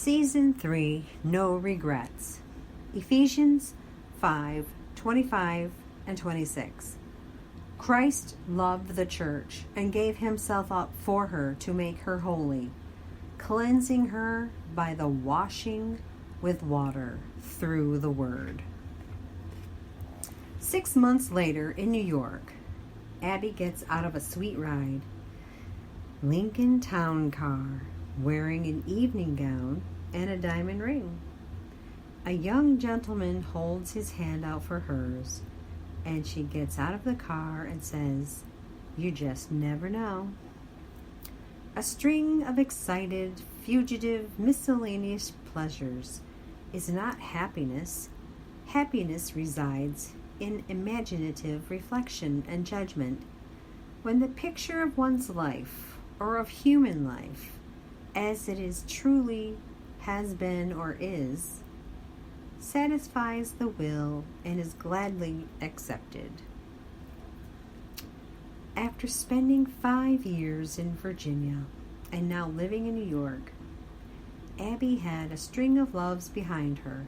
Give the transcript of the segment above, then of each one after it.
Season 3, No Regrets. Ephesians 5:25 and 26. Christ loved the church and gave himself up for her to make her holy, cleansing her by the washing with water through the word. 6 months later in New York, Abby gets out of a sweet ride, Lincoln Town Car, wearing an evening gown and a diamond ring. A young gentleman holds his hand out for hers, and she gets out of the car and says, "You just never know." A string of excited, fugitive, miscellaneous pleasures is not happiness. Happiness resides in imaginative reflection and judgment. When the picture of one's life, or of human life, as it is truly has been or is, satisfies the will and is gladly accepted. After spending 5 years in Virginia and now living in New York, Abby had a string of loves behind her,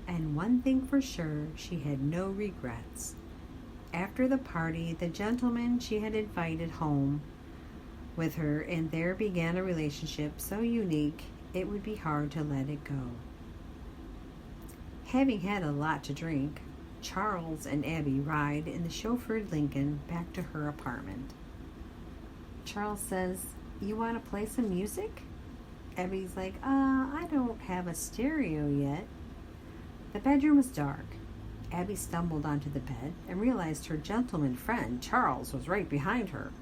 and one thing for sure, she had no regrets. After the party, the gentleman she had invited home with her, and there began a relationship so unique it would be hard to let it go. Having had a lot to drink, Charles and Abby ride in the chauffeured Lincoln back to her apartment. Charles says, "You want to play some music?" Abby's like, I don't have a stereo yet." The bedroom was dark. Abby stumbled onto the bed and realized her gentleman friend, Charles, was right behind her,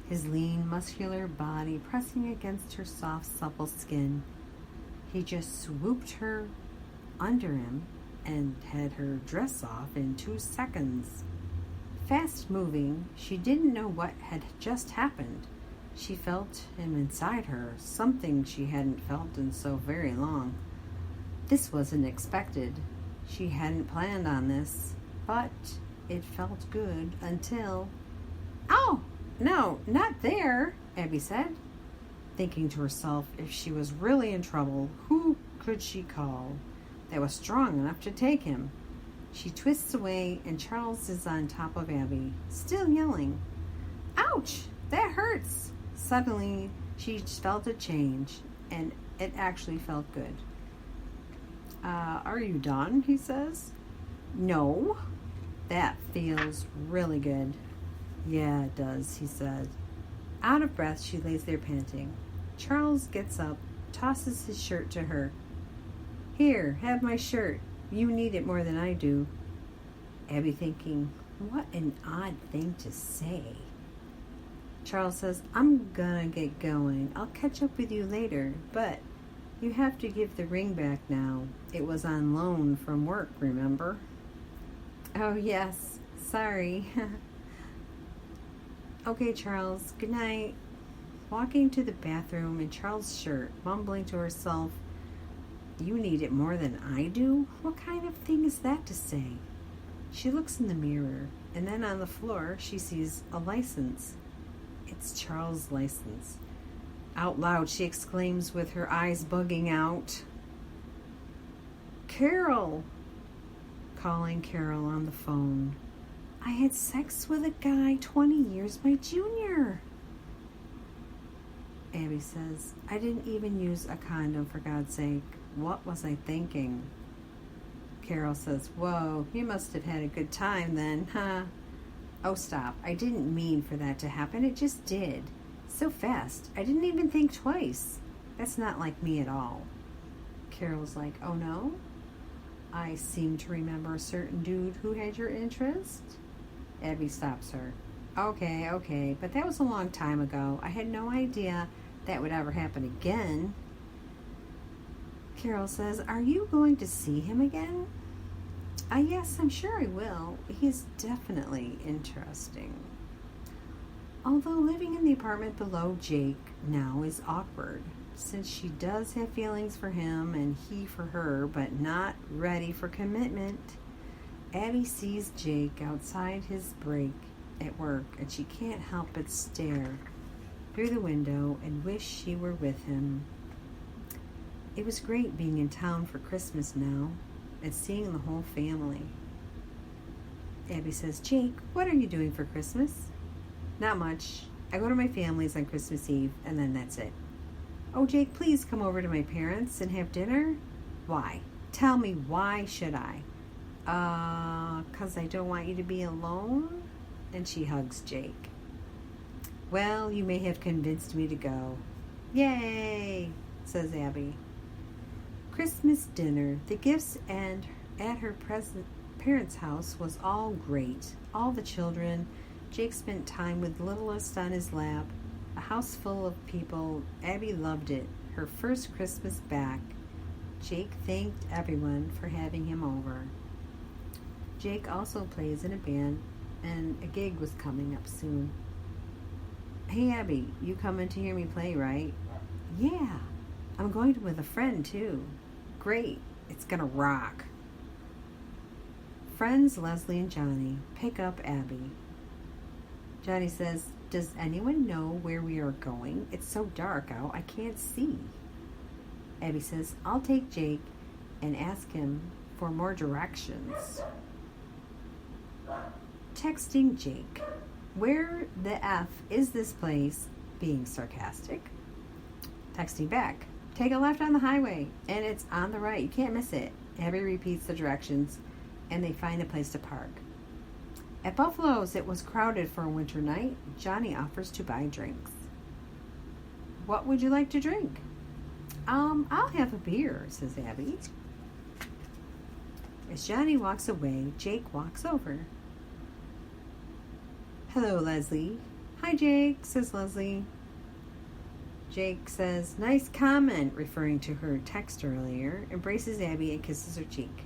his lean, muscular body pressing against her soft, supple skin. He just swooped her under him and had her dress off in 2 seconds. Fast moving, she didn't know what had just happened. She felt him inside her, something she hadn't felt in so very long. This wasn't expected. She hadn't planned on this, but it felt good until... "Oh, no, not there," Abby said, thinking to herself, if she was really in trouble, who could she call that was strong enough to take him? She twists away, and Charles is on top of Abby, still yelling, "Ouch, that hurts!" Suddenly, she felt a change, and it actually felt good. Are you done?" he says. "No." "That feels really good." "Yeah, it does," he said. Out of breath, she lays there panting. Charles gets up, tosses his shirt to her. "Here, have my shirt. You need it more than I do." Abby thinking, what an odd thing to say. Charles says, "I'm gonna get going. I'll catch up with you later, but you have to give the ring back now. It was on loan from work, remember?" "Oh, yes. Sorry." "Okay, Charles. Good night." Walking to the bathroom in Charles' shirt, mumbling to herself, "You need it more than I do? What kind of thing is that to say?" She looks in the mirror, and then on the floor she sees a license. It's Charles' license. Out loud she exclaims with her eyes bugging out, "Carol!" Calling Carol on the phone. "I had sex with a guy 20 years my junior." Abby says, "I didn't even use a condom, for God's sake. What was I thinking?" Carol says, "Whoa, you must have had a good time then, huh?" "Oh, stop. I didn't mean for that to happen. It just did. So fast. I didn't even think twice. That's not like me at all." Carol's like, "Oh no? I seem to remember a certain dude who had your interest." Abby stops her. Okay, but that was a long time ago. I had no idea that would ever happen again." Carol says, "Are you going to see him again?" Yes, I'm sure I will. He's definitely interesting." Although living in the apartment below Jake now is awkward, since she does have feelings for him and he for her, but not ready for commitment, Abby sees Jake outside his break at work, and she can't help but stare through the window and wish she were with him. It was great being in town for Christmas now and seeing the whole family. Abby says, Jake, what are you doing for Christmas? Not much. I go to my family's on Christmas Eve, and then that's it. Oh, Jake, please come over to my parents and have dinner. Why? Tell me, why should I? 'Cause I don't want you to be alone? And she hugs Jake. Well, you may have convinced me to go. Yay, says Abby. Christmas dinner, the gifts and at her parents' house was all great. All the children. Jake spent time with littlest on his lap. A house full of people. Abby loved it. Her first Christmas back. Jake thanked everyone for having him over. Jake also plays in a band, and a gig was coming up soon. Hey, Abby, you coming to hear me play, right? Yeah, I'm going with a friend, too. Great, it's gonna rock. Friends Leslie and Johnny pick up Abby. Johnny says, does anyone know where we are going? It's so dark out, I can't see. Abby says, I'll take Jake and ask him for more directions. Texting Jake. Where the F is this place? Being sarcastic. Texting back. Take a left on the highway, and it's on the right. You can't miss it. Abby repeats the directions, and they find a place to park. At Buffalo's, it was crowded for a winter night. Johnny offers to buy drinks. What would you like to drink? I'll have a beer, says Abby. As Johnny walks away, Jake walks over. Hello, Leslie. Hi, Jake, says Leslie. Jake says, nice comment, referring to her text earlier, embraces Abby and kisses her cheek.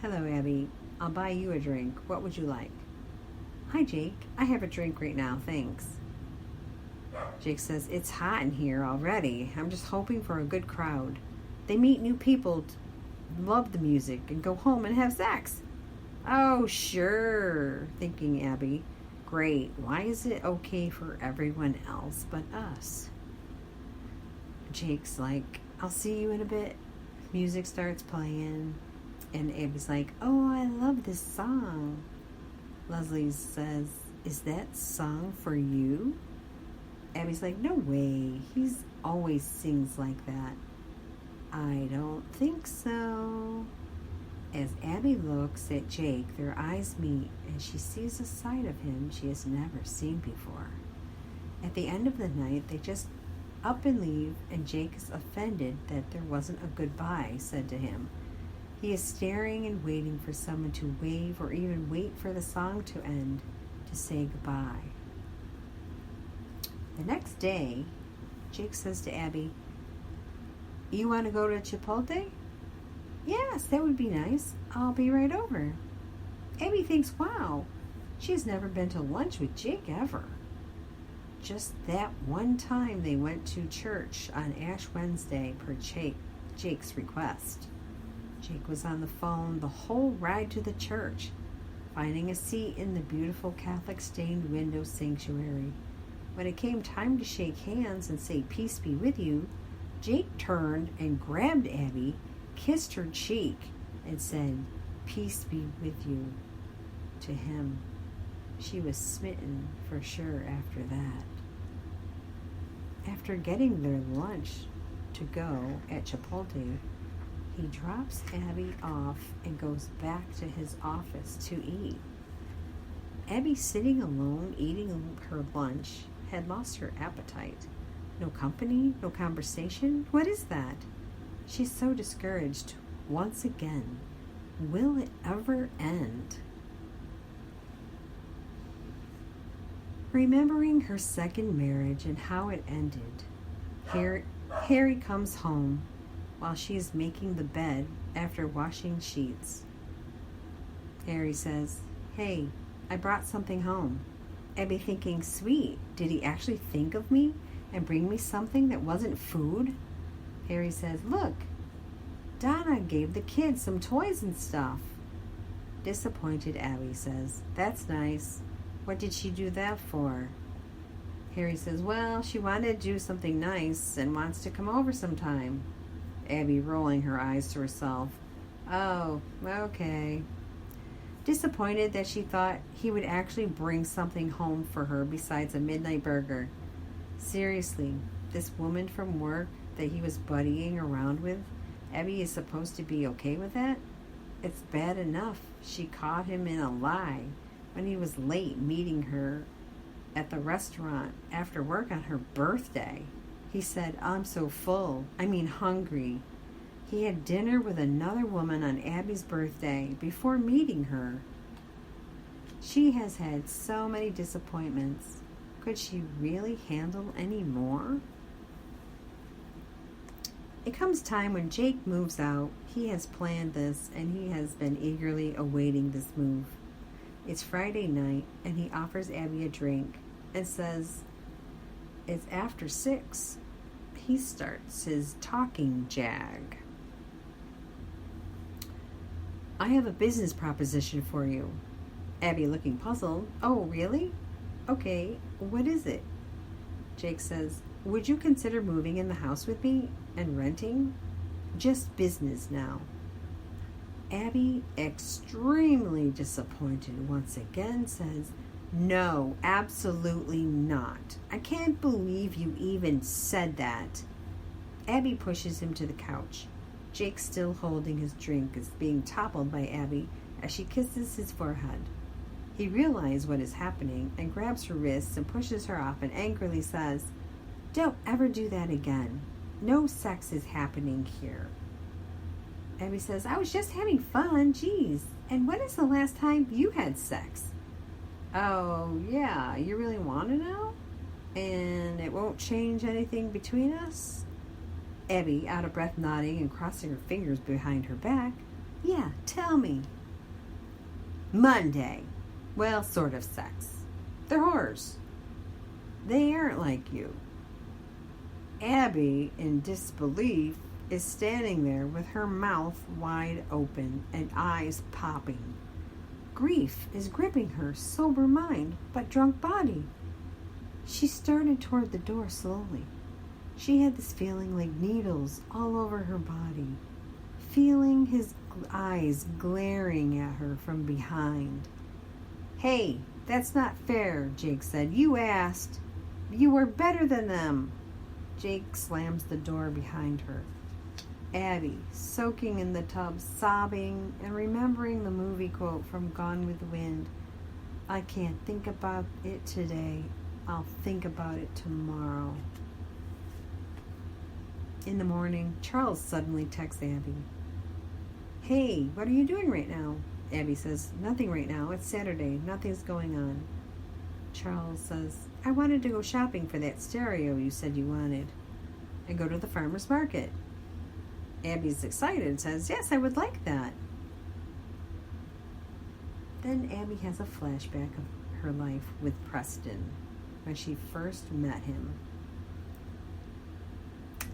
Hello, Abby. I'll buy you a drink. What would you like? Hi, Jake. I have a drink right now, thanks. Jake says, it's hot in here already. I'm just hoping for a good crowd. They meet new people, love the music, and go home and have sex. Oh, sure, thinking Abby. Great. Why is it okay for everyone else but us? Jake's like, I'll see you in a bit. Music starts playing, and Abby's like, oh, I love this song. Leslie says, is that song for you? Abby's like, no way. He's always sings like that. I don't think so. As Abby looks at Jake, their eyes meet, and she sees a side of him she has never seen before. At the end of the night, they just up and leave, and Jake is offended that there wasn't a goodbye said to him. He is staring and waiting for someone to wave or even wait for the song to end to say goodbye. The next day, Jake says to Abby, you want to go to Chipotle? Yes, that would be nice. I'll be right over. Abby thinks, wow, she's never been to lunch with Jake ever. Just that one time they went to church on Ash Wednesday per Jake's request. Jake was on the phone the whole ride to the church, finding a seat in the beautiful Catholic stained window sanctuary. When it came time to shake hands and say peace be with you, Jake turned and grabbed Abby, kissed her cheek, and said, peace be with you, to him. She was smitten for sure after that. After getting their lunch to go at Chipotle, he drops Abby off and goes back to his office to eat. Abby, sitting alone eating her lunch, had lost her appetite. No company, no conversation. What is that? She's so discouraged once again. Will it ever end? Remembering her second marriage and how it ended, Harry comes home while she is making the bed after washing sheets. Harry says, hey, I brought something home. Abby thinking, sweet, did he actually think of me and bring me something that wasn't food? Harry says, look, Donna gave the kids some toys and stuff. Disappointed, Abby says, that's nice. What did she do that for? Harry says, well, she wanted to do something nice and wants to come over sometime. Abby, rolling her eyes to herself. Oh, okay. Disappointed that she thought he would actually bring something home for her besides a midnight burger. Seriously, this woman from work that he was buddying around with, Abby is supposed to be okay with that? It's bad enough she caught him in a lie when he was late meeting her at the restaurant after work on her birthday. He said, I'm so full. Hungry. He had dinner with another woman on Abby's birthday before meeting her. She has had so many disappointments. Could she really handle any more? It comes time when Jake moves out. He has planned this, and he has been eagerly awaiting this move. It's Friday night, and he offers Abby a drink and says it's after 6. He starts his talking jag. I have a business proposition for you. Abby, looking puzzled. Oh, really? Okay, what is it? Jake says, would you consider moving in the house with me and renting? Just business now. Abby, extremely disappointed once again, says, no, absolutely not. I can't believe you even said that. Abby pushes him to the couch. Jake, still holding his drink, is being toppled by Abby as she kisses his forehead. He realizes what is happening and grabs her wrists and pushes her off and angrily says, don't ever do that again. No sex is happening here. Abby says, I was just having fun. Geez. And when is the last time you had sex? Oh, yeah. You really want to know? And it won't change anything between us? Abby, out of breath, nodding and crossing her fingers behind her back. Yeah, tell me. Monday. Well, sort of sex. They're whores. They aren't like you. Abby, in disbelief, is standing there with her mouth wide open and eyes popping. Grief is gripping her sober mind but drunk body. She started toward the door slowly. She had this feeling like needles all over her body, feeling his eyes glaring at her from behind. Hey, that's not fair, Jake said. You asked. You were better than them. Jake slams the door behind her. Abby, soaking in the tub, sobbing and remembering the movie quote from Gone with the Wind. I can't think about it today. I'll think about it tomorrow. In the morning, Charles suddenly texts Abby. Hey, what are you doing right now? Abby says, nothing right now. It's Saturday. Nothing's going on. Charles says, I wanted to go shopping for that stereo you said you wanted and go to the farmer's market. Abby's excited and says, yes, I would like that. Then Abby has a flashback of her life with Preston when she first met him.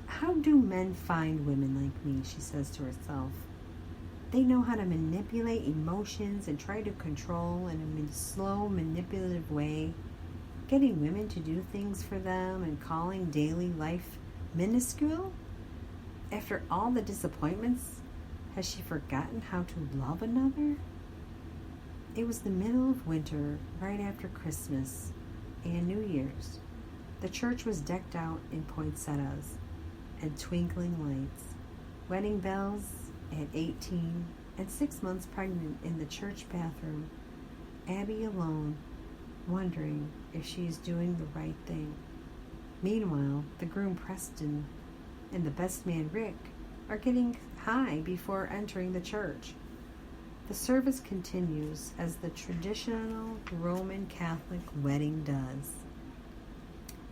How do men find women like me, she says to herself. They know how to manipulate emotions and try to control in a slow, manipulative way, getting women to do things for them and calling daily life minuscule. After all the disappointments, has she forgotten how to love another? It was the middle of winter, right after Christmas and New Year's. The church was decked out in poinsettias and twinkling lights. Wedding bells at 18 and 6 months pregnant in the church bathroom. Abby alone, wondering if she is doing the right thing. Meanwhile, the groom Preston and the best man Rick are getting high before entering the church. The service continues as the traditional Roman Catholic wedding does.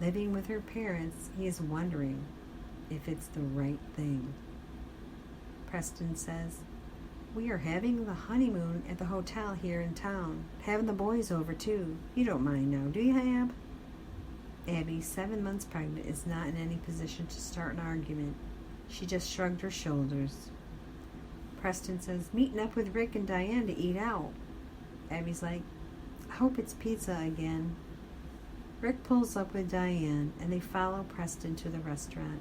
Living with her parents, he is wondering if it's the right thing. Preston says, we are having the honeymoon at the hotel here in town. Having the boys over too. You don't mind now, do you, Ab? Abby, 7 months pregnant, is not in any position to start an argument. She just shrugged her shoulders. Preston says, meeting up with Rick and Diane to eat out. Abby's like, I hope it's pizza again. Rick pulls up with Diane and they follow Preston to the restaurant.